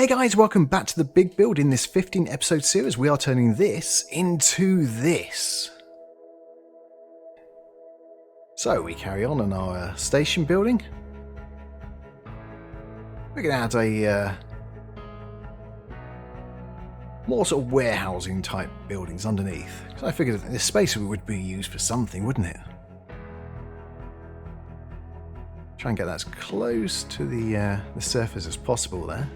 Hey guys, welcome back to the big build. In this 15 episode series, we are turning this into this. So we carry on our station building. We're going to add a more sort of warehousing type buildings underneath. So I figured this space would be used for something, wouldn't it? Try and get that as close to the surface as possible there.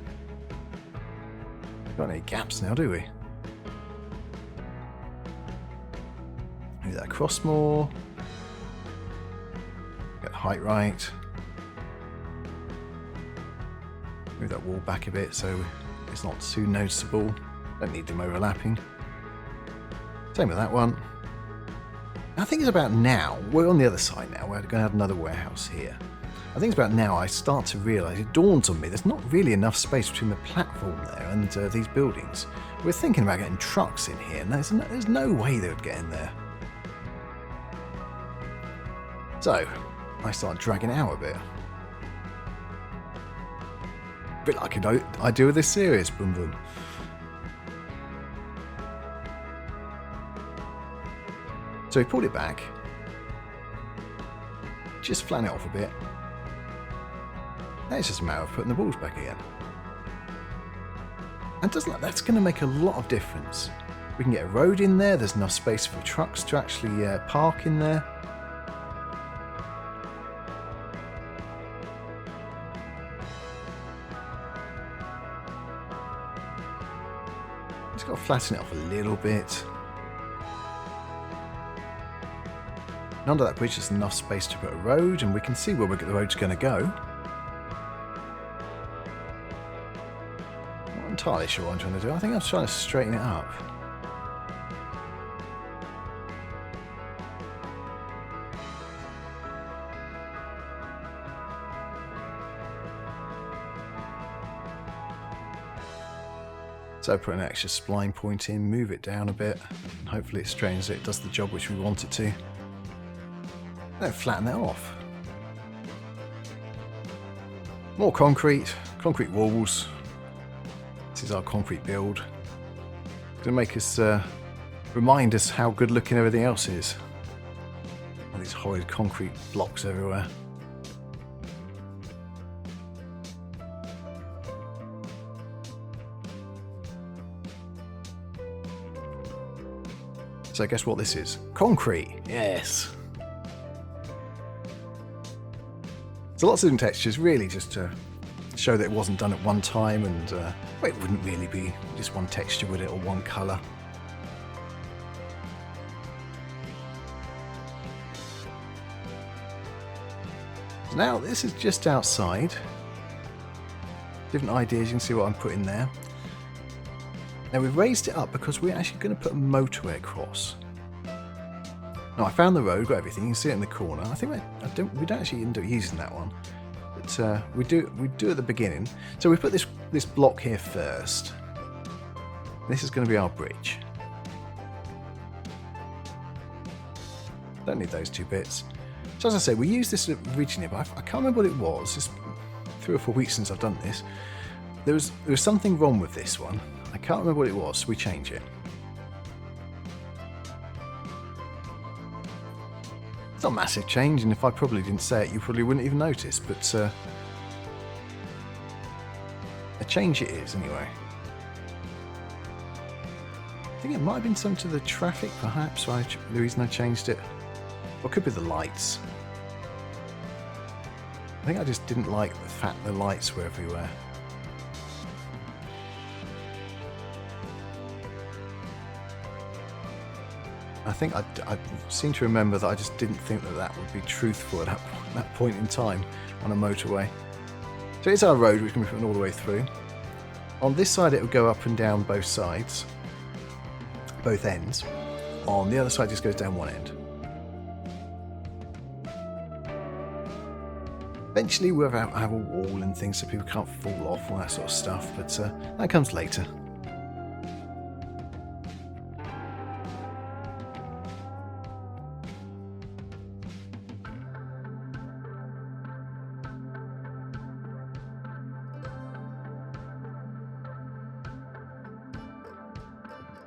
Got any gaps now, do we? Move that across more. Get the height right. Move that wall back a bit so it's not too noticeable. Don't need them overlapping. Same with that one. I think it's about now. We're on the other side now. We're going to have another warehouse here. I think it's about now I start to realise, it dawns on me, there's not really enough space between the platform there and these buildings. We're thinking about getting trucks in here, and there's no way they would get in there. So, I start dragging it out a bit. A bit like I do with this series, boom boom. So we pulled it back. Just flatten it off a bit. Now it's just a matter of putting the walls back again. And that's going to make a lot of difference. We can get a road in there, there's enough space for trucks to actually park in there. Just got to flatten it off a little bit. And under that bridge there's enough space to put a road, and we can see where the road's going to go. Entirely sure what I'm trying to do. I think I'm trying to straighten it up. So put an extra spline point in, move it down a bit, and hopefully it straightens it, does the job which we want it to. Then flatten that off. More concrete walls. This is our concrete build. It's going to make us, remind us how good looking everything else is. All these horrid concrete blocks everywhere. So guess what this is? Concrete! Yes! So lots of different textures, really just to show that it wasn't done at one time, and well, it wouldn't really be just one texture, would it, or one colour. So now this is just outside. Different ideas, you can see what I'm putting there. Now we've raised it up because we're actually going to put a motorway across. Now I found the road, got everything, you can see it in the corner. I think we don't actually end up using that one. But we do at the beginning. So we put this block here first. This is going to be our bridge. Don't need those two bits. So as I say, we used this originally, but I can't remember what it was. It's 3 or 4 weeks since I've done this. There was something wrong with this one. I can't remember what it was, so we change it. It's not a massive change, and if I probably didn't say it, you probably wouldn't even notice, but a change it is, anyway. I think it might have been something to the traffic, perhaps, the reason I changed it. Or it could be the lights. I think I just didn't like the fact the lights were everywhere. I think I seem to remember that I just didn't think that would be truthful at that point in time on a motorway. So it's our road, which can be put all the way through. On this side it will go up and down both sides, both ends. On the other side it just goes down one end. Eventually we'll have a wall and things so people can't fall off, all that sort of stuff, but that comes later.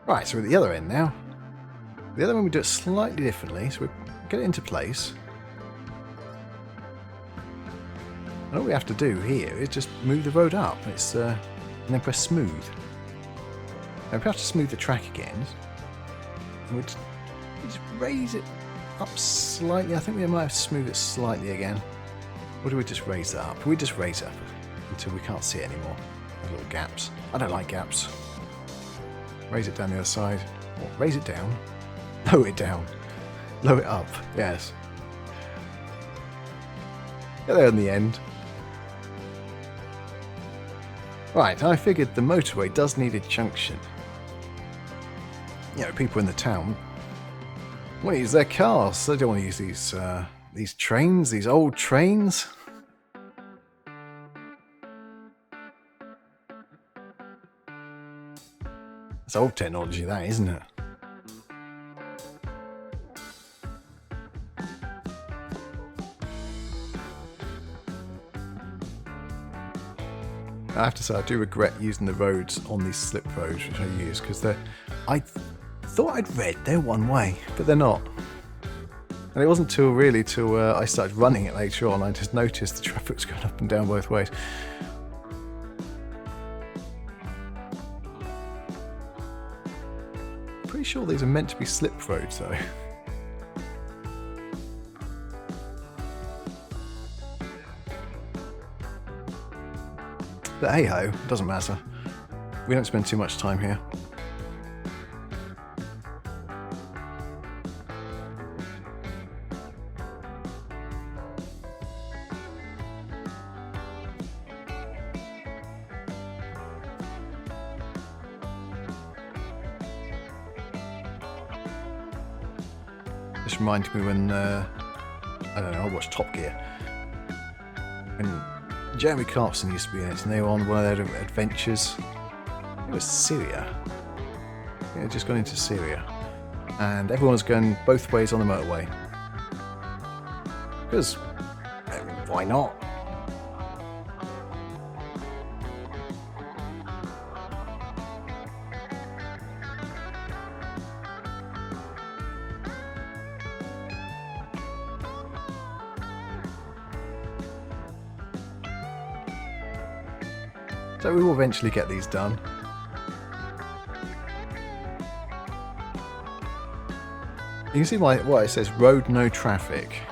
Right, so we're at the other end now. The other one we do it slightly differently, so we get it into place. And all we have to do here is just move the road up. It's and then press smooth. Now we have to smooth the track again. And we just raise it up slightly. I think we might have to smooth it slightly again. Or do we just raise that up? We just raise it up until we can't see it anymore. There's little gaps. I don't like gaps. Raise it down the other side. Or raise it down. Lower it down. Lower it up. Yes. Get there in the end. Right, I figured the motorway does need a junction. You know, people in the town want to use their cars. They don't want to use these trains, these old trains. It's old technology, that, isn't it? I have to say, I do regret using the roads on these slip roads which I use, because I thought I'd read they're one way, but they're not. And it wasn't till I started running it later on, I just noticed the traffic was going up and down both ways. Pretty sure these are meant to be slip roads though. But hey ho, it doesn't matter. We don't spend too much time here. This reminds me when, I don't know, I watched Top Gear. When Jeremy Clarkson used to be in it, and they were on one of their adventures. It was Syria. They had just gone into Syria. And everyone was going both ways on the motorway. Because, why not? So we will eventually get these done. You can see why it says road no traffic.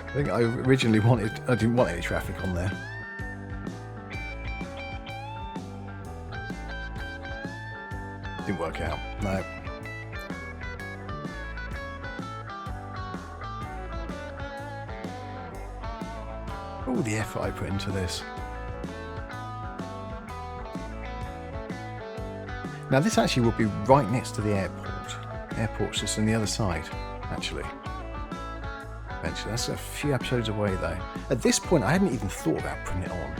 I think I originally I didn't want any traffic on there. Didn't work out, no. All the effort I put into this. Now this actually will be right next to the airport. Airport's just on the other side, actually. Eventually, that's a few episodes away though. At this point I hadn't even thought about putting it on.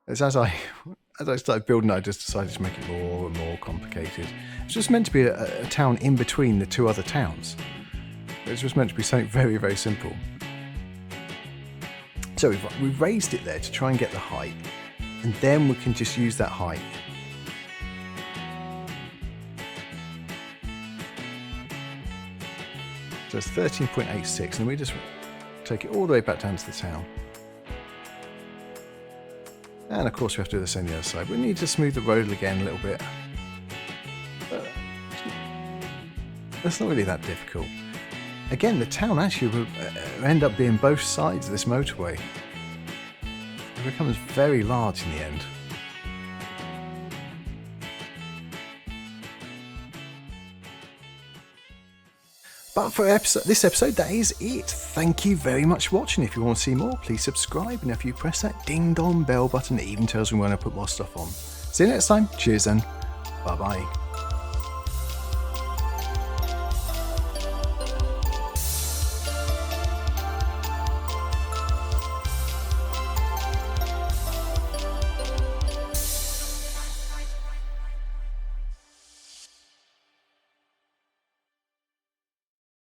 As I started building it, I just decided to make it more and more complicated. It's just meant to be a town in between the two other towns. It's just meant to be something very, very simple. So we've raised it there to try and get the height. And then we can just use that height. So it's 13.86, and we just take it all the way back down to the town. And of course we have to do the same on the other side. We need to smooth the road again a little bit. But that's not really that difficult. Again, the town actually will end up being both sides of this motorway. It becomes very large in the end. But for this episode, that is it. Thank you very much for watching. If you want to see more, please subscribe. And if you press that ding dong bell button, it even tells me when I put more stuff on. See you next time. Cheers then. Bye bye.